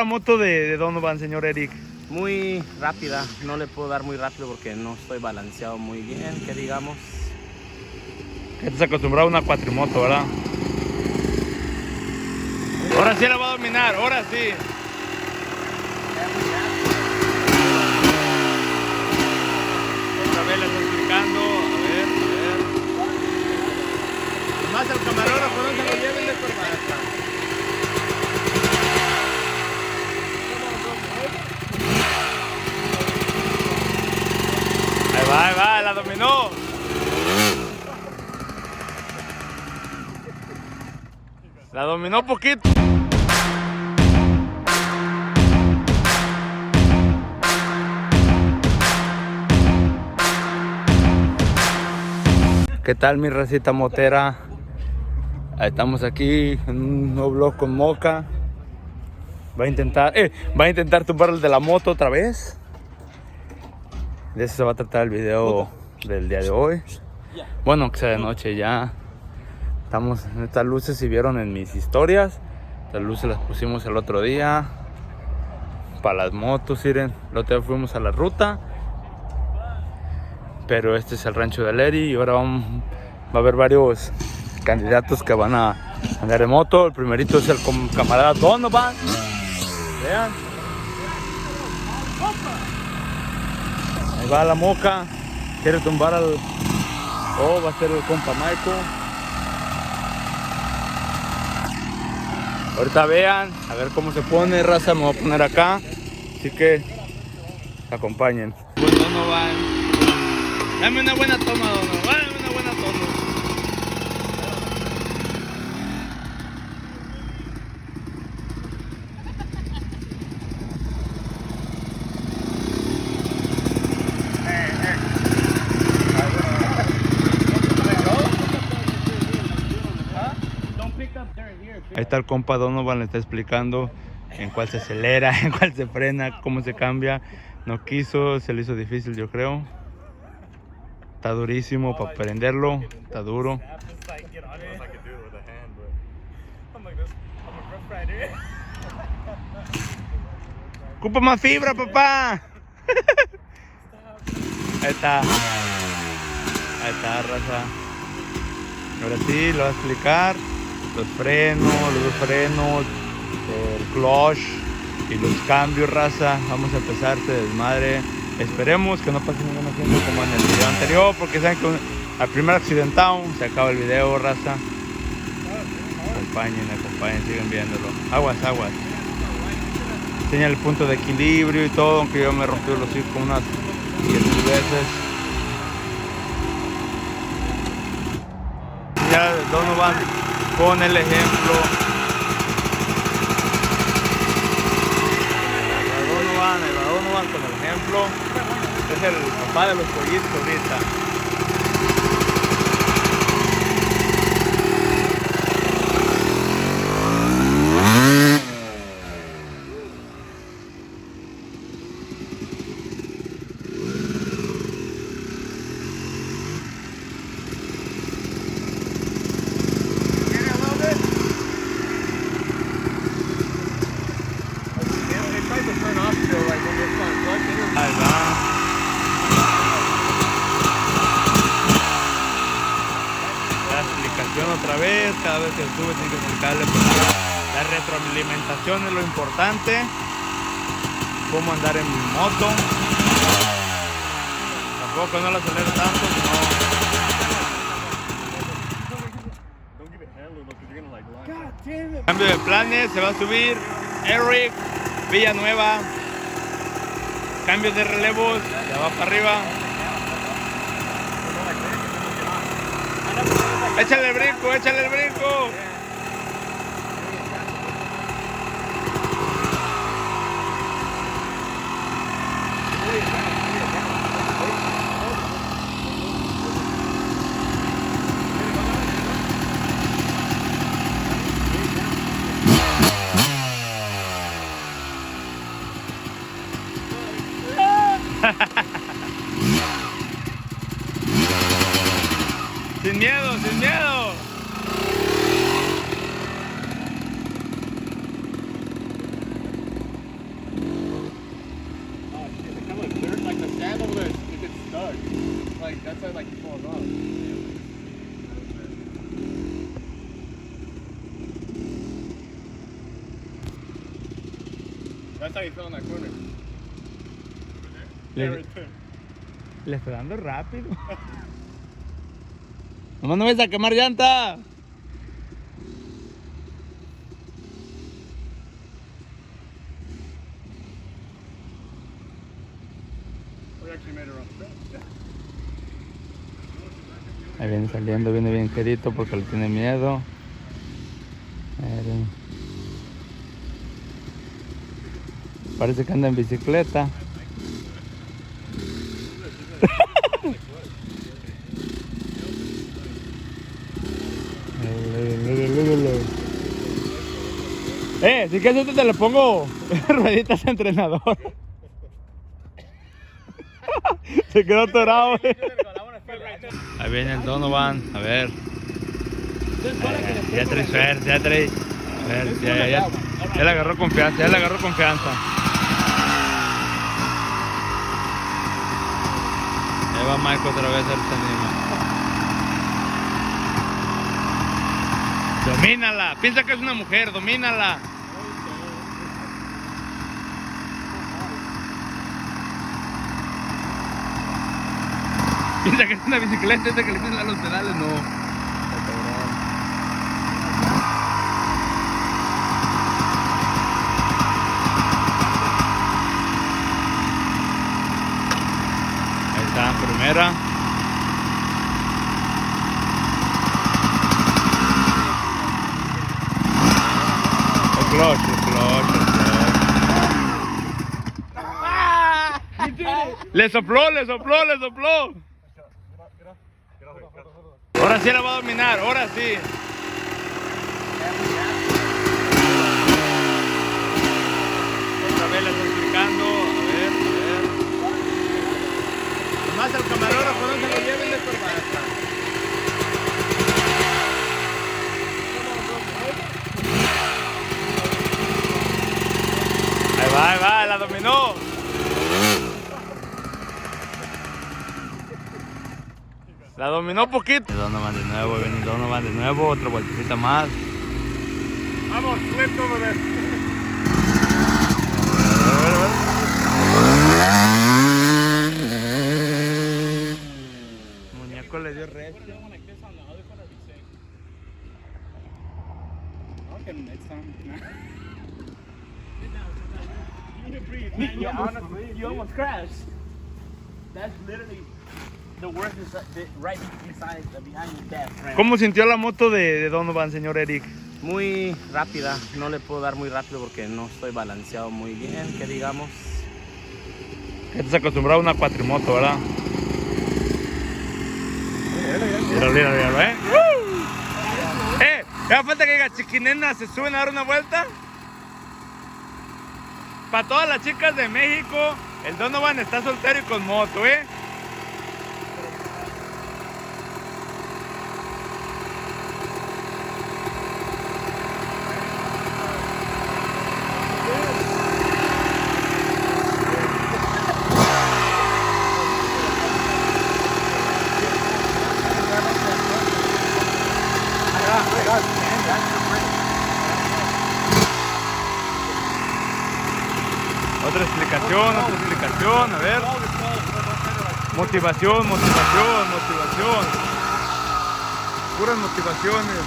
La moto de Donovan, señor Eric. Muy rápida, no le puedo dar muy rápido porque no estoy balanceado muy bien, que digamos. Estás acostumbrado a una cuatrimoto, ¿verdad? Ahora sí la va a dominar, ahora sí. Otra vez le estoy explicando, a ver. Más al camarógrafo, no se lo lleven de corbata. Ahí va, la dominó. La dominó poquito. ¿Qué tal, mi racita motera? Estamos aquí en un nuevo vlog con Moca. Va a intentar tumbar el de la moto otra vez. De eso se va a tratar el video del día de hoy. Bueno, que sea de noche ya. Estamos en estas luces, si vieron en mis historias. Las luces las pusimos el otro día para las motos, miren. El otro día fuimos a la ruta. Pero este es el rancho de Leri y ahora va a haber varios candidatos que van a andar en moto. El primerito es el camarada Donovan. Vean. Ahí va la Moca. Quiere tumbar al... Oh, va a ser el compa Michael. Ahorita vean, a ver cómo se pone, raza, me voy a poner acá. Así que acompañen. Pues Donovan. Dame una buena toma, Donovan. Dame una buena toma. Ahí está el compa Donovan, le está explicando en cuál se acelera, en cuál se frena, cómo se cambia. No quiso, se le hizo difícil, yo creo. Está durísimo para prenderlo, está duro. Ocupa más fibra, papá. Ahí está, raza. Ahora sí, lo voy a explicar. Los dos frenos, el clutch y los cambios, raza. Vamos a empezar este desmadre. Esperemos que no pase ningún accidente como en el video anterior, porque saben que al primer accidentado se acaba el video, raza. Acompañen, siguen viéndolo. Aguas. Enseña el punto de equilibrio y todo, aunque yo me rompí los hocico unas 10,000 veces. Ya Donovan con el ejemplo. Donovan con el ejemplo. Es el papá de los pollitos ahorita. Ahí va. La explicación otra vez, cada vez que sube tiene que explicarle, pues, la retroalimentación es lo importante, cómo andar en moto, tampoco no la acelere tanto, sino... Cambio de planes, se va a subir Eric Villanueva. Cambios de relevos, de abajo para arriba. Échale el brinco. Sin miedo. That's how you fell in that corner. Le estoy dando rápido. Nomás no vayas a quemar llanta. We actually made it around the fence. Ahí viene saliendo, viene bien quedito porque le tiene miedo. Parece que anda en bicicleta. Si quieres te le pongo rueditas de entrenador. Se quedó atorado. Ahí viene el Donovan, a ver. Ya trae suerte, ya trae. Ya le agarró confianza, Ahí va Mike otra vez, a ver si se anima. Domínala, piensa que es una mujer, domínala. Piensa que es una bicicleta, esa que le pisan a los pedales, no. Ahí está, primera. El clutch. Le sopló. Ahora sí la va a dominar, ahora sí. Otra vez la estoy explicando, a ver. Nomás al camarógrafo no se lo lleven de corbata. Ahí va, la dominó. La dominó poquito. Donovan de nuevo, otra vueltecita más. Vamos, flip over there. Muñeco le dio recio. Yeah, honestly, you almost crashed. That's literally the worst is right behind your desk. ¿Cómo sintió la moto de Donovan, señor Eric? Muy rápida, no le puedo dar muy rápido porque no estoy balanceado muy bien, que digamos. Estás acostumbrado a una cuatrimoto, ¿verdad? Mira, ¿eh? ¿Ya falta que diga chiquinena se suben a dar una vuelta? Para todas las chicas de México, el Donovan está soltero y con moto, ¿eh? Otra explicación, a ver. Motivación. Puras motivaciones.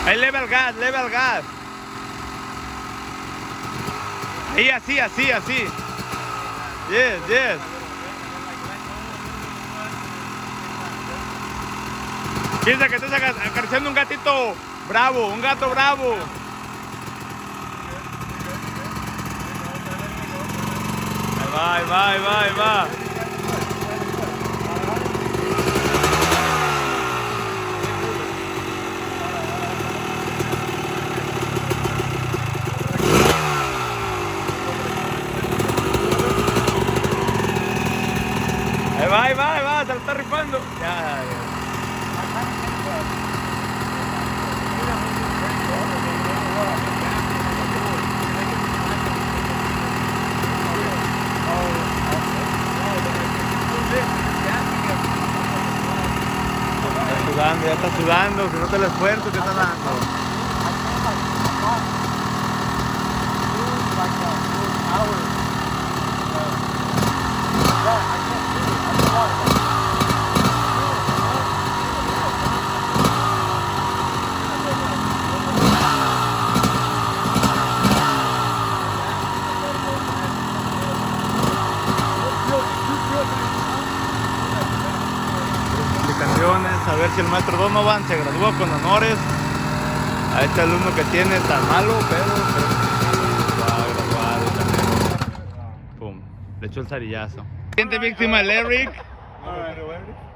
Ahí leve al gas. Ahí así. Yes. Piensa que estás acariciando un gatito bravo, un gato bravo. Ahí va. Ahí va, se lo está rifando. Ya. ya está sudando, que no te el esfuerzo que está dando. Explicaciones, a ver si el maestro Donovan se graduó con honores. A este alumno que tiene tan malo, pero va a graduar también. Pum, le echó el zarillazo. Siguiente víctima, el Eric.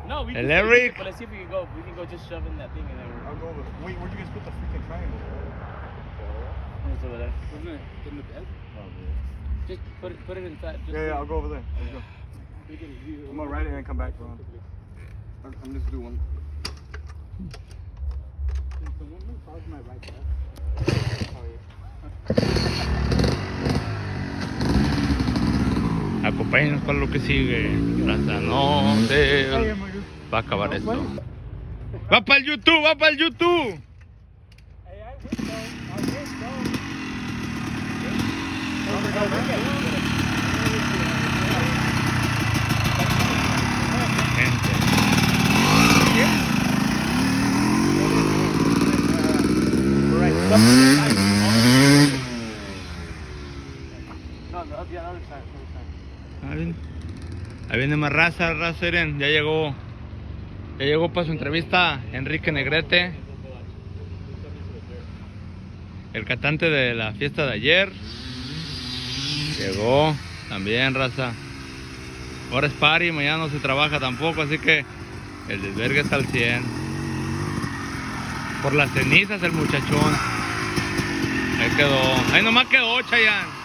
No, we El can Eric. but let's see if we can go. We can go just shove in that thing in there. I'll go over. Wait, where'd you guys put the freaking triangle? It's over there. Wasn't it in the bed? Just put it inside. Just Yeah, I'll go over there. Let's go. I'm gonna write it and come back, bro. I'm just doing one. Acompáñenos para lo que sigue. Hasta no se va a acabar esto. ¡Va para el YouTube! ¡Va para el YouTube! Gente. No, the other side. Ahí viene más raza, miren, ya llegó para su entrevista Enrique Negrete, el cantante de la fiesta de ayer. Llegó también, raza. Ahora es party, mañana no se trabaja tampoco, así que el desvergue está al 100. Por las cenizas el muchachón. Ahí quedó, ahí nomás quedó, Chayanne.